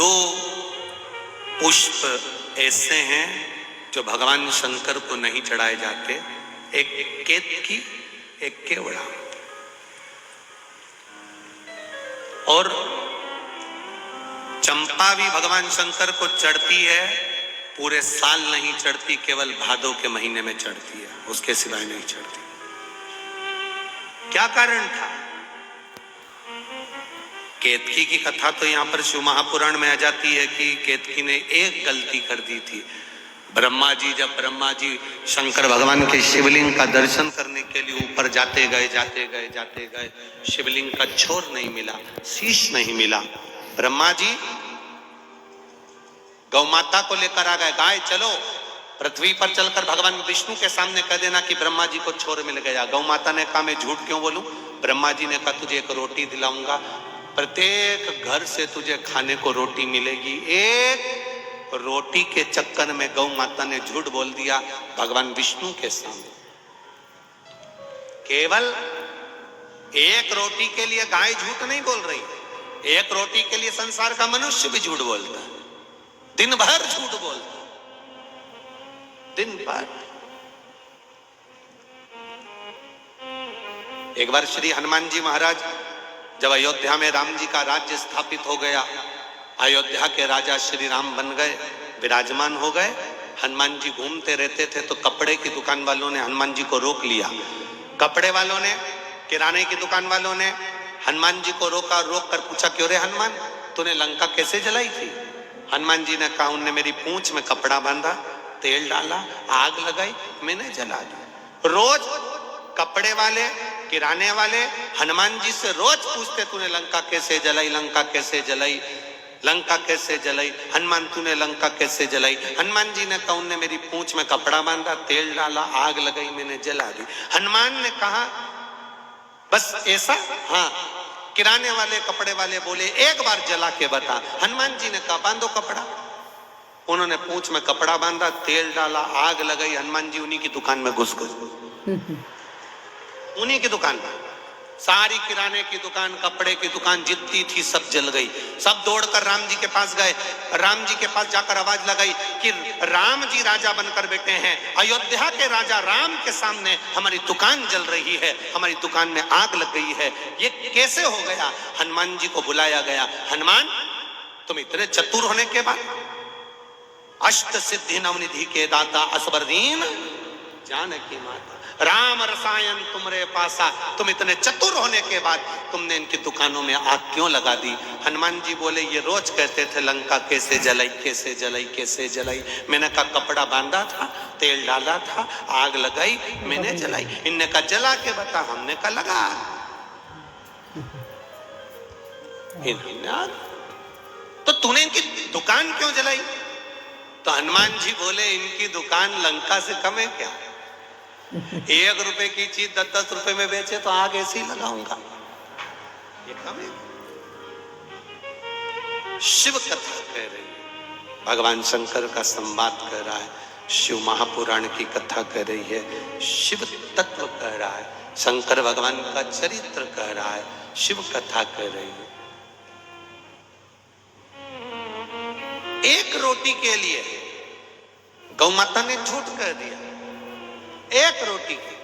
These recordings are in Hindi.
दो पुष्प ऐसे हैं जो भगवान शंकर को नहीं चढ़ाए जाते, एक केतकी, एक केवड़ा। और चंपा भी भगवान शंकर को चढ़ती है, पूरे साल नहीं चढ़ती, केवल भादों के महीने में चढ़ती है, उसके सिवाय नहीं चढ़ती। क्या कारण था? केतकी की कथा तो यहां पर शिव महापुराण में आ जाती है कि केतकी ने एक गलती कर दी थी। जब ब्रह्मा जी शंकर भगवान के शिवलिंग का दर्शन करने के लिए ऊपर जाते गए, शिवलिंग का छोर नहीं मिला, शीश नहीं मिला। ब्रह्मा जी गौ माता को लेकर आ गए, गाय चलो पृथ्वी पर चलकर भगवान विष्णु के सामने कह देना कि ब्रह्मा जी को छोर मिल गया। गौ माता ने कहा मैं झूठ क्यों बोलूं? ब्रह्मा जी ने कहा तुझे एक रोटी दिलाऊंगा, प्रत्येक घर से तुझे खाने को रोटी मिलेगी। एक रोटी के चक्कर में गौ माता ने झूठ बोल दिया भगवान विष्णु के सामने। केवल एक रोटी के लिए गाय झूठ नहीं बोल रही, एक रोटी के लिए संसार का मनुष्य भी झूठ बोलता है, दिन भर झूठ बोलता है, दिन भर। एक बार श्री हनुमान जी महाराज जब अयोध्या में राम जी का राज्य स्थापित हो गया, अयोध्या के राजा श्री राम बन गए, विराजमान हो गए। हनुमान जी घूमते रहते थे तो कपड़े की दुकान वालों ने हनुमान जी को रोक लिया। कपड़े वालों ने, किराने की दुकान वालों ने हनुमान जी को रोका, रोक कर पूछा क्यों रे हनुमान, तूने लंका कैसे जलाई थी? हनुमान जी ने कहा उनने मेरी पूंछ में कपड़ा बांधा, तेल डाला, आग लगाई, मैंने जला दी। रोज कपड़े वाले, किराने वाले हनुमान जी से रोज पूछते तूने लंका कैसे जलाई, लंका कैसे जलाई, लंका कैसे जलाई? हनुमान तूने लंका कैसे जलाई? हनुमान जी ने कहा उनने मेरी पूंछ में कपड़ा बांधा, तेल डाला, आग लगाई, मैंने जला दी। हनुमान ने कहा बस ऐसा? हाँ। किराने वाले, कपड़े वाले बोले एक बार जला के बता। हनुमान जी ने कहा बांधो कपड़ा। उन्होंने पूंछ में कपड़ा बांधा, तेल डाला, आग लगाई, हनुमान जी उन्हीं की दुकान में घुस गए। उन्हीं की दुकान में सारी किराने की दुकान, कपड़े की दुकान जितनी थी सब जल गई। सब दौड़कर राम जी के पास गए। राम जी के पास जाकर आवाज लगाई कि राम जी राजा बनकर बैठे हैं, अयोध्या के राजा राम के सामने हमारी दुकान जल रही है, हमारी दुकान में आग लग गई है, ये कैसे हो गया? हनुमान जी को बुलाया गया। हनुमान तुम इतने चतुर होने के बाद, अष्ट सिद्धि नवनिधि के दाता, असबर दीन जानकी माता, राम रसायन तुमरे पासा, तुम इतने चतुर होने के बाद तुमने इनकी दुकानों में आग क्यों लगा दी? हनुमान जी बोले ये रोज कहते थे लंका कैसे जलाई, कैसे जलाई, कैसे जलाई। मैंने कहा कपड़ा बांधा था, तेल डाला था, आग लगाई, मैंने जलाई। इनने कहा जला के बता, हमने कहा लगा। तो तूने इनकी दुकान क्यों जलाई? तो हनुमान जी बोले इनकी दुकान लंका से कम है क्या? 1 रुपए की चीज 10-10 रुपए में बेचे तो आग ऐसे ही लगाऊंगा, ये कम है? शिव कथा कह रही है, भगवान शंकर का संवाद कर रहा है, शिव महापुराण की कथा कह रही है, शिव तत्व कह रहा है, शंकर भगवान का चरित्र कह रहा है, शिव कथा कह रही है। एक रोटी के लिए गौ माता ने झूठ कर दिया, एक रोटी की।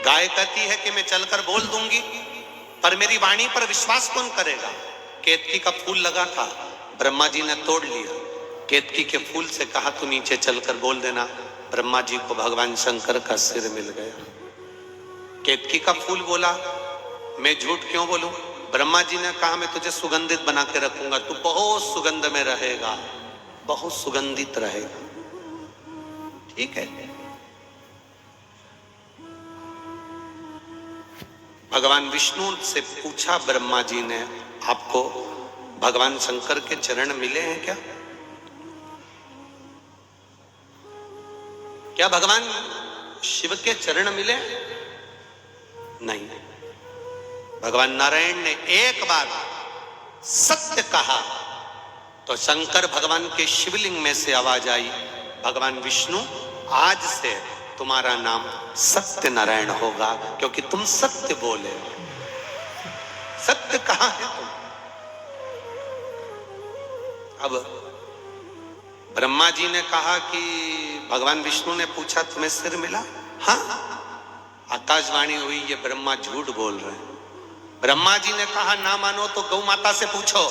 गाय कहती है कि मैं चलकर बोल दूंगी, पर मेरी वाणी पर विश्वास कौन करेगा? केतकी का फूल लगा था, ब्रह्मा जी ने तोड़ लिया। केतकी के फूल से कहा तू नीचे चलकर बोल देना, ब्रह्मा जी को भगवान शंकर का सिर मिल गया। केतकी का फूल बोला मैं झूठ क्यों बोलूं? ब्रह्मा जी ने कहा मैं तुझे सुगंधित बना के रखूंगा, तू बहुत सुगंध में रहेगा, बहुत सुगंधित रहेगा। ठीक है। भगवान विष्णु से पूछा ब्रह्मा जी ने, आपको भगवान शंकर के चरण मिले हैं क्या? क्या भगवान शिव के चरण मिले? नहीं। भगवान नारायण ने एक बार सत्य कहा तो शंकर भगवान के शिवलिंग में से आवाज आई, भगवान विष्णु आज से तुम्हारा नाम सत्य नारायण होगा, क्योंकि तुम सत्य बोले। सत्य कहाँ है तुम? अब ब्रह्मा जी ने कहा कि भगवान विष्णु ने पूछा तुम्हें सिर मिला? हाँ। आकाशवाणी हुई ये ब्रह्मा झूठ बोल रहे हैं। ब्रह्मा जी ने कहा ना मानो तो गौ माता से पूछो।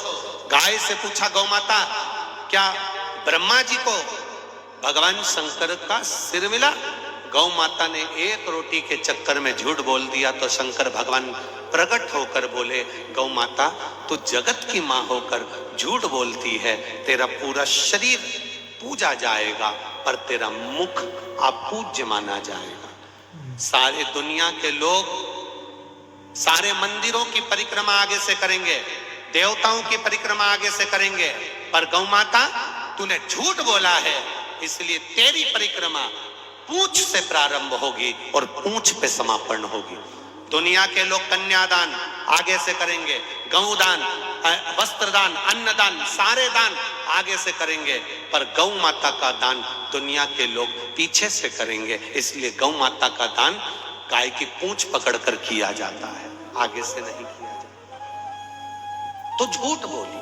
गाय से पूछा गौ माता क्या ब्रह्मा जी को भगवान शंकर का सिर मिला? गौ माता ने एक रोटी के चक्कर में झूठ बोल दिया तो शंकर भगवान प्रकट होकर बोले गौ माता तू जगत की मां होकर झूठ बोलती है, तेरा पूरा शरीर पूजा जाएगा पर तेरा मुख अपूज्य माना जाएगा। सारे दुनिया के लोग सारे मंदिरों की परिक्रमा आगे से करेंगे, देवताओं की परिक्रमा आगे से करेंगे, पर गौ माता तूने झूठ बोला है इसलिए तेरी परिक्रमा पूंछ से प्रारंभ होगी और पूंछ पे समापन होगी। दुनिया के लोग कन्यादान आगे से करेंगे, गौदान, वस्त्रदान, अन्नदान, सारे दान आगे से करेंगे, पर गौ माता का दान दुनिया के लोग पीछे से करेंगे। इसलिए गौ माता का दान गाय की पूंछ पकड़कर किया जाता है, आगे से नहीं किया जाता। तो झूठ बोली।